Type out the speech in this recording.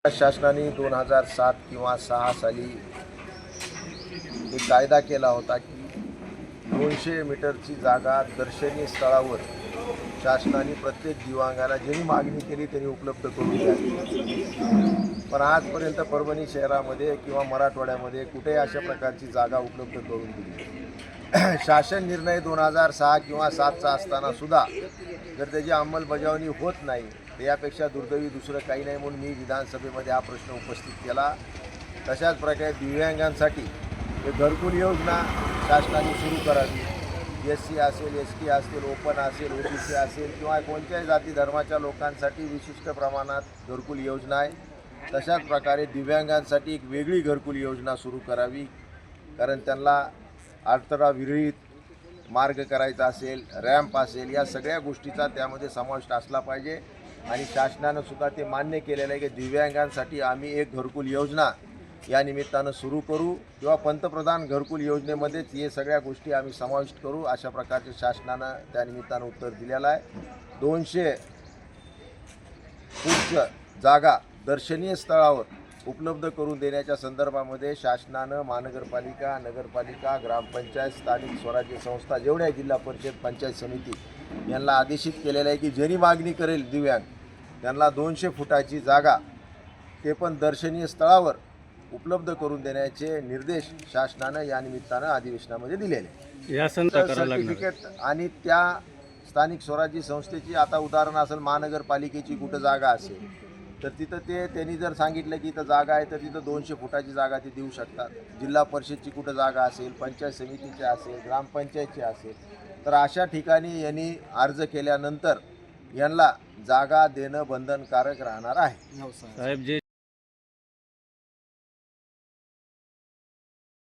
शासनाने 2007 किंवा 6 साली एक कायदा केला होता की 200 मीटरची जागा दर्शनीय स्थळावर शासनाने प्रत्येक दिव्यांगाला ज्यांनी मागणी केली त्यांनी उपलब्ध करून द्यावी। पण आजपर्यंत परभणी शहरामध्ये किंवा मराठवाड्यामध्ये कुठेही अशा प्रकारची जागा उपलब्ध करून दिली। शासन निर्णय 2006 किंवा 7चा असताना सुद्धा जर त्याची अंमलबजावणी होत नाही तर यापेक्षा दुर्दैवी दुसरं काही नाही, म्हणून मी विधानसभेमध्ये हा प्रश्न उपस्थित केला। तशाच प्रकारे दिव्यांगांसाठी घरकुल योजना शासनाने सुरू करावी। SC असेल, ST असेल, ओपन असेल, OBC असेल किंवा कोणत्याही जाती धर्माच्या लोकांसाठी विशिष्ट प्रमाणात घरकुल योजना आहे। तशाच प्रकारे दिव्यांगांसाठी एक वेगळी घरकुल योजना सुरू करावी, कारण त्यांना अडथळा विरहित मार्ग करायचा असेल, रॅम्प असेल, या सगळ्या गोष्टीचा त्यामध्ये समावेश असला पाहिजे। आणि शासनानं सुद्धा ते मान्य केलेलं आहे की दिव्यांगांसाठी आम्ही एक घरकुल योजना या निमित्तानं सुरू करू किंवा पंतप्रधान घरकुल योजनेमध्येच हे सगळ्या गोष्टी आम्ही समाविष्ट करू, अशा प्रकारचे शासनानं त्या निमित्तानं उत्तर दिलेलं आहे। 200 फूटचं जागा दर्शनीय स्थळावर उपलब्ध करून देण्याच्या संदर्भामध्ये शासनानं महानगरपालिका, नगरपालिका, ग्रामपंचायत, स्थानिक स्वराज्य संस्था जेवढ्या जिल्हा परिषद, पंचायत समिती यांना आदेशित केलेलं आहे की ज्यांनी मागणी करेल दिव्यांग त्यांना 200 फुटाची जागा ते पण दर्शनीय स्थळावर उपलब्ध करून देण्याचे निर्देश शासनानं या निमित्तानं अधिवेशनामध्ये दिलेले। या सर्टिफिकेट आणि त्या स्थानिक स्वराज्य संस्थेची आता उदाहरण असेल महानगरपालिकेची कुठं जागा असेल तर तिथं त्यांनी जर सांगितलं की इथं जागा आहे तर तिथं 200 फुटाची जागा ते देऊ शकतात। जिल्हा परिषदची कुठं जागा असेल, पंचायत समितीची असेल, ग्रामपंचायतची असेल तर अशा ठिकाणी यांनी अर्ज केल्यानंतर यांना जागा देणं बंधनकारक राहणार आहे। साहेब जे